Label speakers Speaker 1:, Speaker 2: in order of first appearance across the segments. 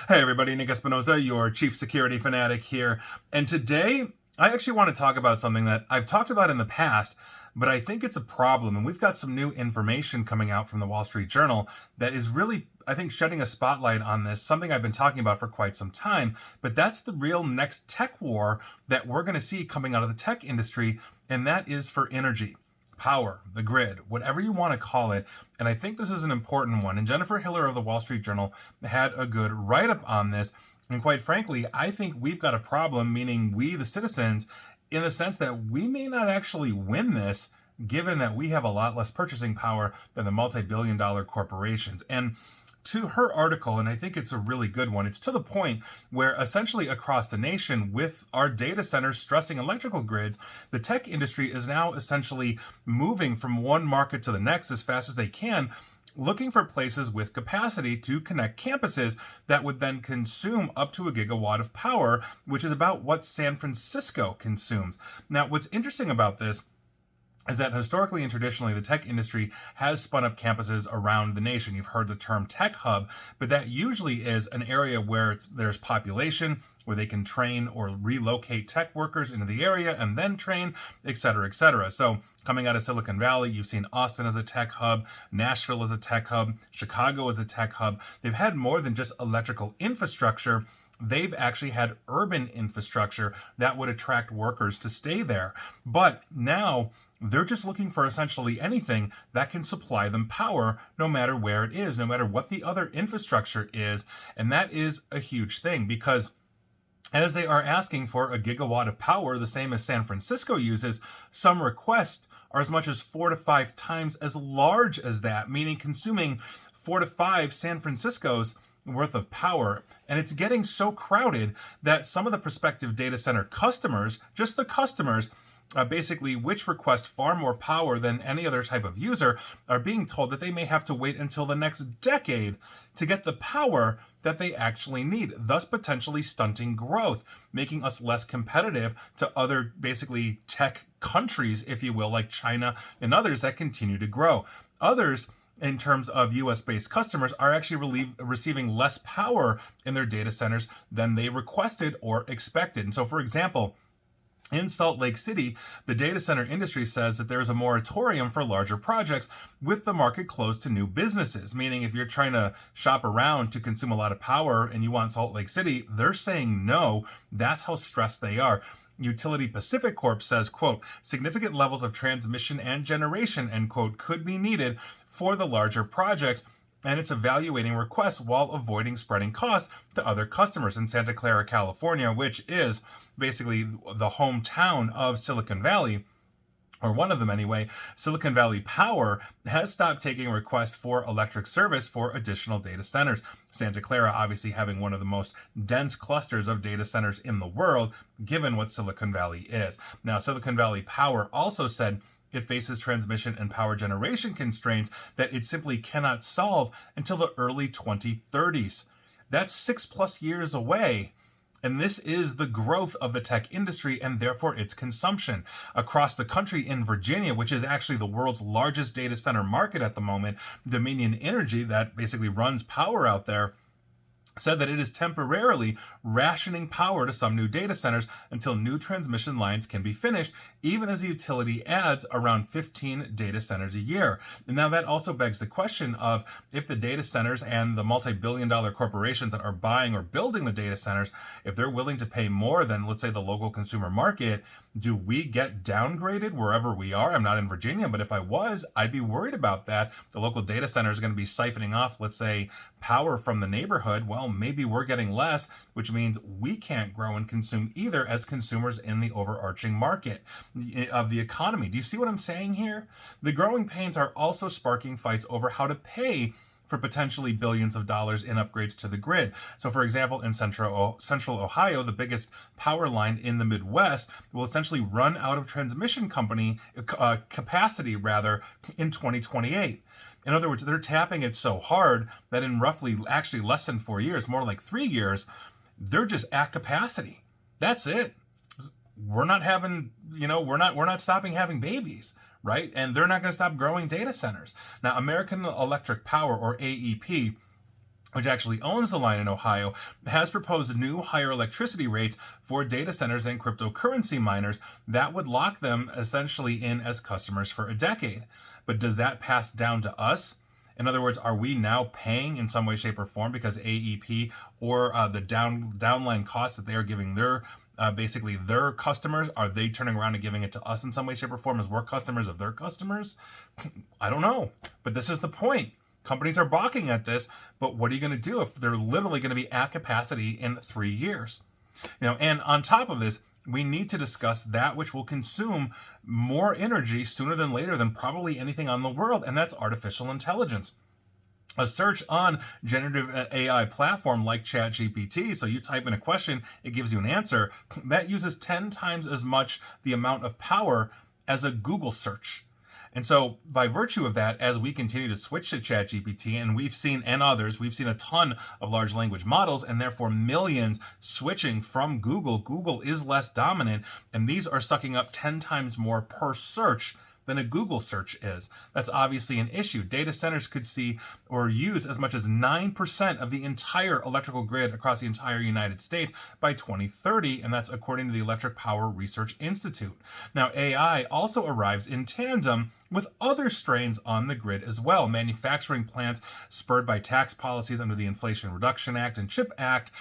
Speaker 1: Hey everybody, Nick Espinoza, your chief security fanatic here. And today, I actually want to talk about something that I've talked about in the past, but I think it's a problem. And we've got some new information coming out from the Wall Street Journal that is really, I think, shedding a spotlight on this, something I've been talking about for quite some time. But that's the real next tech war that we're going to see coming out of the tech industry, and that is for energy. Power, the grid, whatever you want to call it. And I think this is an important one. And Jennifer Hiller of the Wall Street Journal had a good write up on this. And quite frankly, I think we've got a problem, meaning we, the citizens, in the sense that we may not actually win this, given that we have a lot less purchasing power than the multi-billion-dollar corporations. And to her article, and I think it's a really good one, it's to the point where essentially across the nation, with our data centers stressing electrical grids, the tech industry is now essentially moving from one market to the next as fast as they can, looking for places with capacity to connect campuses that would then consume up to a gigawatt of power, which is about what San Francisco consumes. Now, what's interesting about this is that historically and traditionally, the tech industry has spun up campuses around the nation. You've heard the term tech hub, but that usually is an area where there's population, where they can train or relocate tech workers into the area and then train, et cetera, et cetera. So coming out of Silicon Valley, you've seen Austin as a tech hub, Nashville as a tech hub, Chicago as a tech hub. They've had more than just electrical infrastructure. They've actually had urban infrastructure that would attract workers to stay there. But now, they're just looking for essentially anything that can supply them power, no matter where it is, no matter what the other infrastructure is. And that is a huge thing, because as they are asking for a gigawatt of power, the same as San Francisco uses, some requests are as much as 4 to 5 times as large as that, meaning consuming 4 to 5 San Franciscos worth of power. And it's getting so crowded that some of the prospective data center customers, just the customers, basically, which request far more power than any other type of user, are being told that they may have to wait until the next decade to get the power that they actually need, thus potentially stunting growth, making us less competitive to other basically tech countries, if you will, like China and others that continue to grow. Others, in terms of US-based customers, are actually receiving less power in their data centers than they requested or expected. And so, for example, in Salt Lake City, the data center industry says that there is a moratorium for larger projects with the market closed to new businesses. Meaning, if you're trying to shop around to consume a lot of power and you want Salt Lake City, they're saying no. That's how stressed they are. Utility Pacific Corp says, quote, significant levels of transmission and generation, end quote, could be needed for the larger projects, and it's evaluating requests while avoiding spreading costs to other customers. In Santa Clara, California, which is basically the hometown of Silicon Valley, or one of them anyway, Silicon Valley Power has stopped taking requests for electric service for additional data centers. Santa Clara obviously having one of the most dense clusters of data centers in the world, given what Silicon Valley is. Now, Silicon Valley Power also said it faces transmission and power generation constraints that it simply cannot solve until the early 2030s. That's 6+ years away. And this is the growth of the tech industry and therefore its consumption. Across the country in Virginia, which is actually the world's largest data center market at the moment, Dominion Energy, that basically runs power out there, said that it is temporarily rationing power to some new data centers until new transmission lines can be finished, even as the utility adds around 15 data centers a year. And now that also begs the question of, if the data centers and the multi-billion-dollar corporations that are buying or building the data centers, if they're willing to pay more than, let's say, the local consumer market, do we get downgraded wherever we are? I'm not in Virginia, but if I was, I'd be worried about that. The local data center is going to be siphoning off, let's say, power from the neighborhood. Well, maybe we're getting less, which means we can't grow and consume either as consumers in the overarching market of the economy. Do you see what I'm saying here? The growing pains are also sparking fights over how to pay for potentially billions of dollars in upgrades to the grid. So, for example, in Central Ohio, the biggest power line in the Midwest will essentially run out of transmission capacity in 2028. In other words, they're tapping it so hard that in roughly actually less than 4 years, more like 3 years, they're just at capacity. That's it. We're not stopping having babies, right? And they're not going to stop growing data centers. Now, American Electric Power, or AEP, which actually owns the line in Ohio, has proposed new higher electricity rates for data centers and cryptocurrency miners that would lock them essentially in as customers for a decade. But does that pass down to us? In other words, are we now paying in some way, shape, or form because AEP or the downline costs that they are giving their basically their customers, are they turning around and giving it to us in some way, shape, or form as we're customers of their customers? I don't know. But this is the point. Companies are balking at this, but what are you going to do if they're literally going to be at capacity in 3 years? And on top of this, we need to discuss that which will consume more energy sooner than later than probably anything on the world, and that's artificial intelligence. A search on generative AI platform like ChatGPT, so you type in a question, it gives you an answer, that uses 10 times as much the amount of power as a Google search. And so by virtue of that, as we continue to switch to ChatGPT, and we've seen a ton of large language models, and therefore millions switching from Google. Google is less dominant, and these are sucking up 10 times more per search than a Google search is. That's obviously an issue. Data centers could see or use as much as 9% of the entire electrical grid across the entire United States by 2030, and that's according to the Electric Power Research Institute. Now, AI also arrives in tandem with other strains on the grid as well. Manufacturing plants spurred by tax policies under the Inflation Reduction Act and CHIP Act,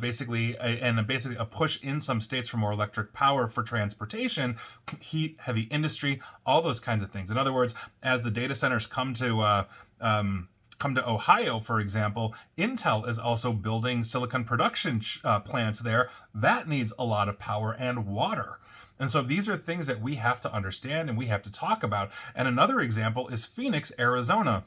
Speaker 1: basically a push in some states for more electric power for transportation, heat, heavy industry, all those kinds of things. In other words, as the data centers come to Ohio, for example, Intel is also building silicon production plants there. That needs a lot of power and water. And so these are things that we have to understand and we have to talk about. And another example is Phoenix, Arizona.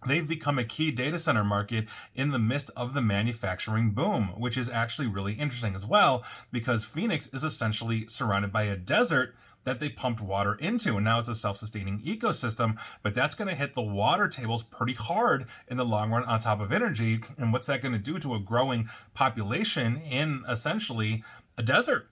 Speaker 1: They've become a key data center market in the midst of the manufacturing boom, which is actually really interesting as well, because Phoenix is essentially surrounded by a desert that they pumped water into, and now it's a self-sustaining ecosystem, but that's going to hit the water tables pretty hard in the long run on top of energy. And what's that going to do to a growing population in essentially a desert?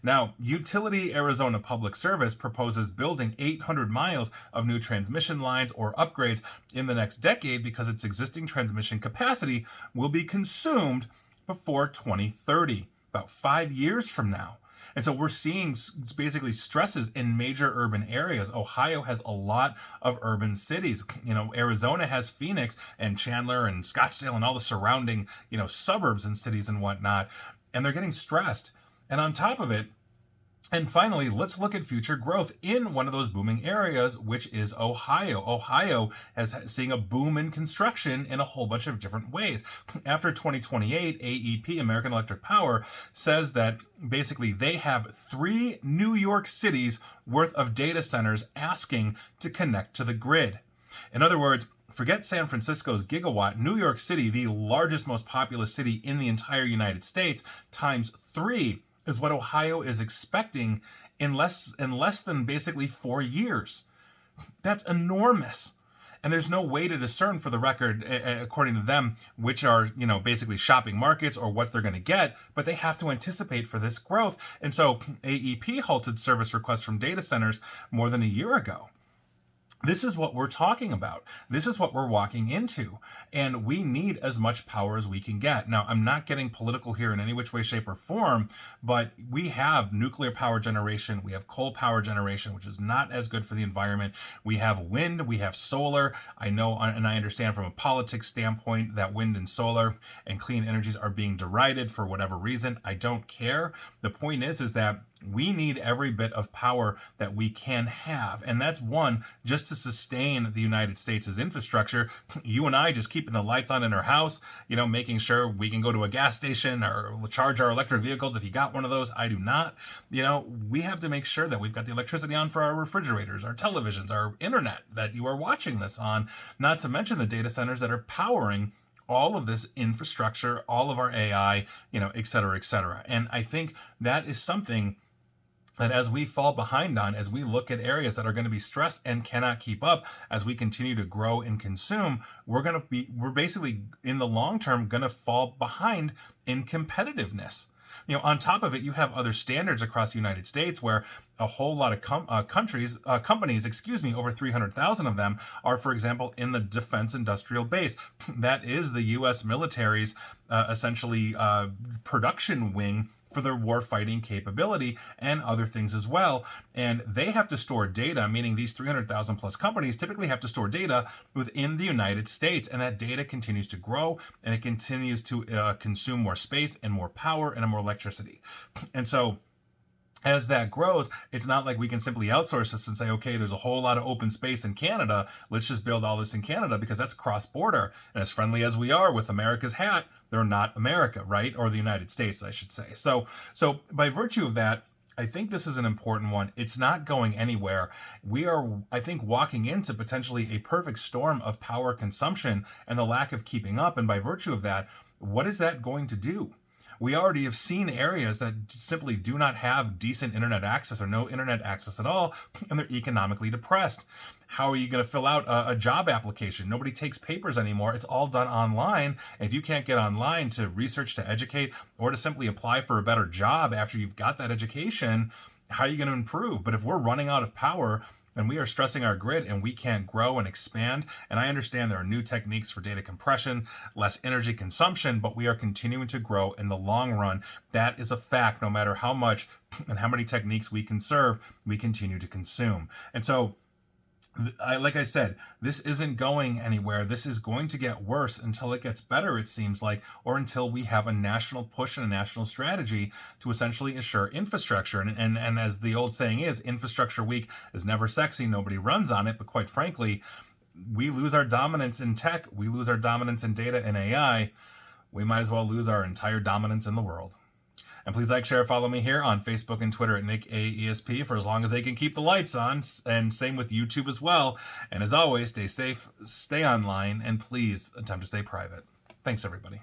Speaker 1: Now, Utility Arizona Public Service proposes building 800 miles of new transmission lines or upgrades in the next decade because its existing transmission capacity will be consumed before 2030, about 5 years from now. And so we're seeing basically stresses in major urban areas. Ohio has a lot of urban cities. Arizona has Phoenix and Chandler and Scottsdale and all the surrounding, suburbs and cities and whatnot. And they're getting stressed. And on top of it, and finally, let's look at future growth in one of those booming areas, which is Ohio. Ohio is seeing a boom in construction in a whole bunch of different ways. After 2028, AEP, American Electric Power, says that basically they have 3 New York cities worth of data centers asking to connect to the grid. In other words, forget San Francisco's gigawatt. New York City, the largest, most populous city in the entire United States, times 3 is what Ohio is expecting in less than basically 4 years. That's enormous. And there's no way to discern, for the record, according to them, which are, basically shopping markets or what they're going to get, but they have to anticipate for this growth. And so AEP halted service requests from data centers more than a year ago. This is what we're talking about. This is what we're walking into. And we need as much power as we can get. Now, I'm not getting political here in any which way, shape, or form, but we have nuclear power generation. We have coal power generation, which is not as good for the environment. We have wind. We have solar. I know and I understand from a politics standpoint that wind and solar and clean energies are being derided for whatever reason. I don't care. The point is that we need every bit of power that we can have. And that's one, just to sustain the United States' infrastructure. You and I just keeping the lights on in our house, making sure we can go to a gas station or charge our electric vehicles. If you got one of those, I do not. We have to make sure that we've got the electricity on for our refrigerators, our televisions, our internet that you are watching this on, not to mention the data centers that are powering all of this infrastructure, all of our AI, et cetera, et cetera. And I think that is something that as we fall behind on, as we look at areas that are going to be stressed and cannot keep up, as we continue to grow and consume, we're basically in the long term going to fall behind in competitiveness. On top of it, you have other standards across the United States where a whole lot of companies, over 300,000 of them are, for example, in the defense industrial base. That is the U.S. military's essentially production wing for their war fighting capability and other things as well. And they have to store data, meaning these 300,000 plus companies typically have to store data within the United States. And that data continues to grow and it continues to consume more space and more power and more electricity. And so as that grows, it's not like we can simply outsource this and say, okay, there's a whole lot of open space in Canada. Let's just build all this in Canada, because that's cross-border. And as friendly as we are with America's hat, they're not America, right? Or the United States, I should say. So by virtue of that, I think this is an important one. It's not going anywhere. We are, I think, walking into potentially a perfect storm of power consumption and the lack of keeping up. And by virtue of that, what is that going to do? We already have seen areas that simply do not have decent internet access or no internet access at all, and they're economically depressed. How are you going to fill out a job application? Nobody takes papers anymore. It's all done online. And if you can't get online to research, to educate, or to simply apply for a better job after you've got that education, how are you going to improve? But if we're running out of power, and we are stressing our grid and we can't grow and expand. And I understand there are new techniques for data compression, less energy consumption, but we are continuing to grow in the long run. That is a fact. No matter how much and how many techniques we conserve, we continue to consume. And so, like I said, this isn't going anywhere. This is going to get worse until it gets better, it seems like, or until we have a national push and a national strategy to essentially assure infrastructure. And as the old saying is, infrastructure weak is never sexy. Nobody runs on it. But quite frankly, we lose our dominance in tech. We lose our dominance in data and AI. We might as well lose our entire dominance in the world. And please like, share, follow me here on Facebook and Twitter at NickAESP for as long as they can keep the lights on, and same with YouTube as well. And as always, stay safe, stay online, and please attempt to stay private. Thanks, everybody.